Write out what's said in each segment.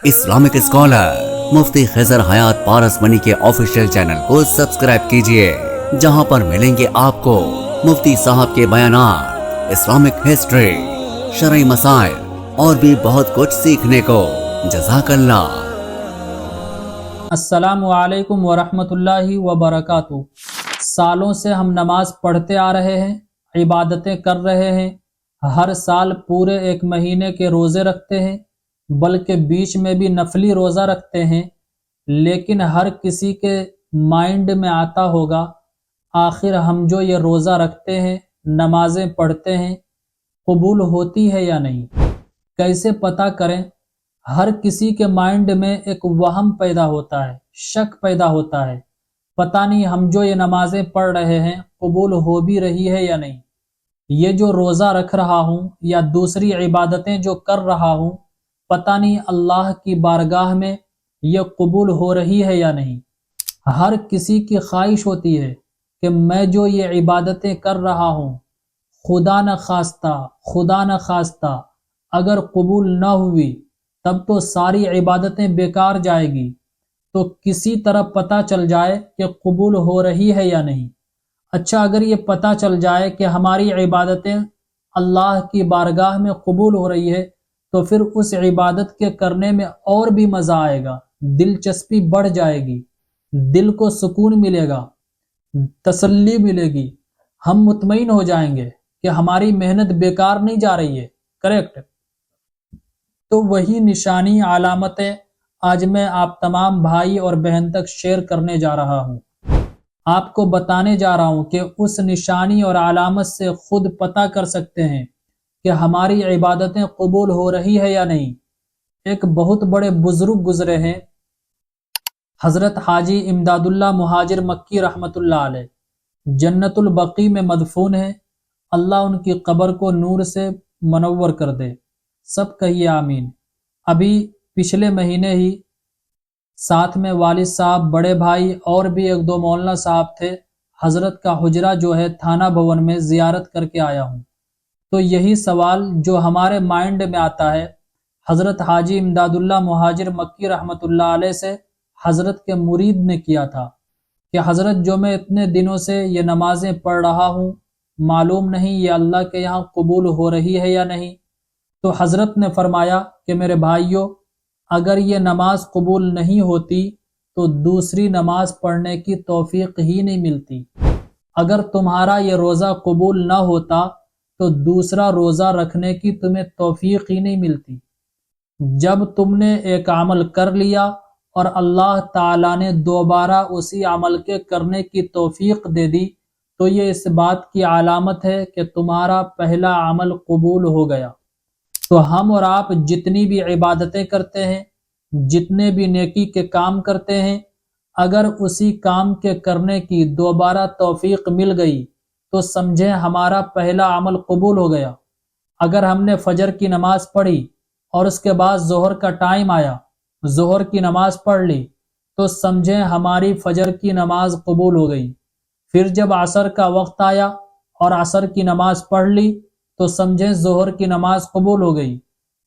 Islamic scholar मुफ्ती खिजर हयात पारस money के official channel को subscribe कीजिए, जहां पर मिलेंगे आपको मुफ्ती साहब के बयानात, इस्लामिक हिस्ट्री, शरई मसाइल और भी बहुत कुछ सीखने को। जज़ाकल्लाह। अस्सलामु अलैकुम वरहमतुल्लाहि वबरकातुहू। सालों से हम नमाज पढ़ते आ रहे हैं, इबादतें कर रहे हैं, हर साल पूरे एक महीने के रोज़े रखते हैं, बल्कि बीच में भी नफली रोज़ा रखते हैं। लेकिन हर किसी के माइंड में आता होगा, आखिर हम जो ये रोज़ा रखते हैं, नमाजें पढ़ते हैं, कबूल होती है या नहीं, कैसे पता करें? हर किसी के माइंड में एक वहम पैदा होता है, शक पैदा होता है, पता नहीं हम जो ये नमाजें पढ़ रहे हैं कबूल हो भी रही है या नहीं, ये जो रोज़ा रख रहा हूँ या दूसरी इबादतें जो कर रहा हूँ, पता नहीं अल्लाह की बारगाह में ये कबूल हो रही है या नहीं। हर किसी की ख्वाहिश होती है कि मैं जो ये इबादतें कर रहा हूँ, खुदा न खास्ता अगर कबूल न हुई तब तो सारी इबादतें बेकार जाएगी। तो किसी तरह पता चल जाए कि कबूल हो रही है या नहीं। अच्छा, अगर ये पता चल जाए कि हमारी इबादतें अल्लाह की बारगाह में कबूल हो रही है, तो फिर उस इबादत के करने में और भी मज़ा आएगा, दिलचस्पी बढ़ जाएगी, दिल को सुकून मिलेगा, तसल्ली मिलेगी, हम मुतमईन हो जाएंगे कि हमारी मेहनत बेकार नहीं जा रही है। करेक्ट। तो वही निशानी, अलामतें आज मैं आप तमाम भाई और बहन तक शेयर करने जा रहा हूँ। आपको बताने जा रहा हूँ कि उस निशानी और अलामत से खुद पता कर सकते हैं कि हमारी इबादतें कबूल हो रही है या नहीं। एक बहुत बड़े बुजुर्ग गुजरे हैं, हजरत हाजी इमदादुल्लाह मुहाजिर मक्की रहमतुल्लाह अलैह, जन्नतुल बकी में मदफून है। अल्लाह उनकी कब्र को नूर से मनव्वर कर दे। सब कहिए आमीन। अभी पिछले महीने ही साथ में वालिद साहब, बड़े भाई और भी एक दो मौलाना साहब थे, हजरत का हुजरा जो है थाना भवन में जियारत करके आया हूँ। तो यही सवाल जो हमारे माइंड में आता है, हजरत हाजी इमदादुल्लाह मुहाजिर मक्की रहमतुल्लाह अलैह से हजरत के मुरीद ने किया था कि हजरत, जो मैं इतने दिनों से ये नमाजें पढ़ रहा हूँ, मालूम नहीं ये अल्लाह के यहाँ कबूल हो रही है या नहीं। तो हजरत ने फरमाया कि मेरे भाइयों, अगर ये नमाज कबूल नहीं होती तो दूसरी नमाज पढ़ने की तौफीक ही नहीं मिलती। अगर तुम्हारा ये रोज़ा कबूल ना होता तो दूसरा रोज़ा रखने की तुम्हें तौफीक ही नहीं मिलती। जब तुमने एक अमल कर लिया और अल्लाह ताला ने दोबारा उसी अमल के करने की तौफीक दे दी, तो ये इस बात की अलामत है कि तुम्हारा पहला अमल कबूल हो गया। तो हम और आप जितनी भी इबादतें करते हैं, जितने भी नेकी के काम करते हैं, अगर उसी काम के करने की दोबारा तौफीक मिल गई तो समझें हमारा पहला अमल कबूल हो गया। अगर हमने फजर की नमाज पढ़ी और उसके बाद जोहर का टाइम आया, जोहर की नमाज पढ़ ली, तो समझें हमारी फजर की नमाज कबूल हो गई। फिर जब असर का वक्त आया और असर की नमाज पढ़ ली, तो समझें जोहर की नमाज कबूल हो गई।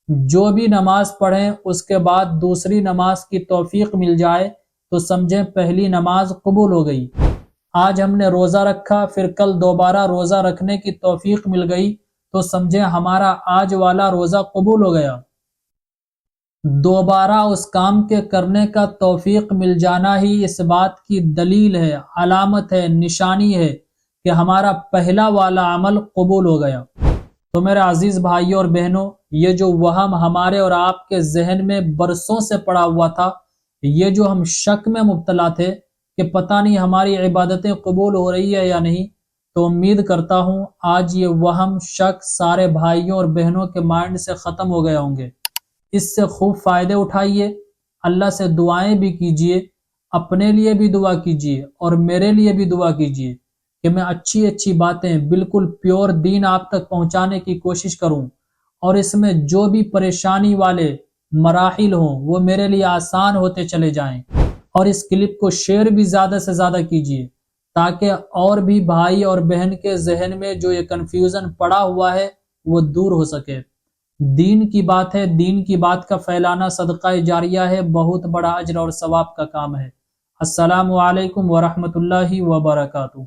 जो भी नमाज पढ़ें उसके बाद दूसरी नमाज की तौफीक मिल जाए तो समझें पहली नमाज कबूल हो गई। आज हमने रोज़ा रखा, फिर कल दोबारा रोज़ा रखने की तौफीक मिल गई, तो समझें हमारा आज वाला रोज़ा कबूल हो गया। दोबारा उस काम के करने का तौफीक मिल जाना ही इस बात की दलील है, अलामत है, निशानी है कि हमारा पहला वाला अमल कबूल हो गया। तो मेरे अजीज भाइयों और बहनों, ये जो वहम हमारे और आपके जहन में बरसों से पड़ा हुआ था, ये जो हम शक में मुब्तला थे कि पता नहीं हमारी इबादतें कबूल हो रही है या नहीं, तो उम्मीद करता हूँ आज ये वहम, शक सारे भाइयों और बहनों के माइंड से ख़त्म हो गए होंगे। इससे खूब फ़ायदे उठाइए, अल्लाह से दुआएं भी कीजिए, अपने लिए भी दुआ कीजिए और मेरे लिए भी दुआ कीजिए कि मैं अच्छी अच्छी बातें, बिल्कुल प्योर दीन आप तक पहुंचाने की कोशिश करूं, और इसमें जो भी परेशानी वाले मराहिल हों वो मेरे लिए आसान होते चले जाएं। और इस क्लिप को शेयर भी ज़्यादा से ज़्यादा कीजिए ताकि और भी भाई और बहन के जहन में जो ये कन्फ्यूज़न पड़ा हुआ है वो दूर हो सके। دین کی بات ہے، دین کی بات کا پھیلانا صدقہ جاریہ ہے، بہت بڑا اجر اور ثواب کا کام ہے۔ السلام علیکم ورحمۃ اللہ وبرکاتہ۔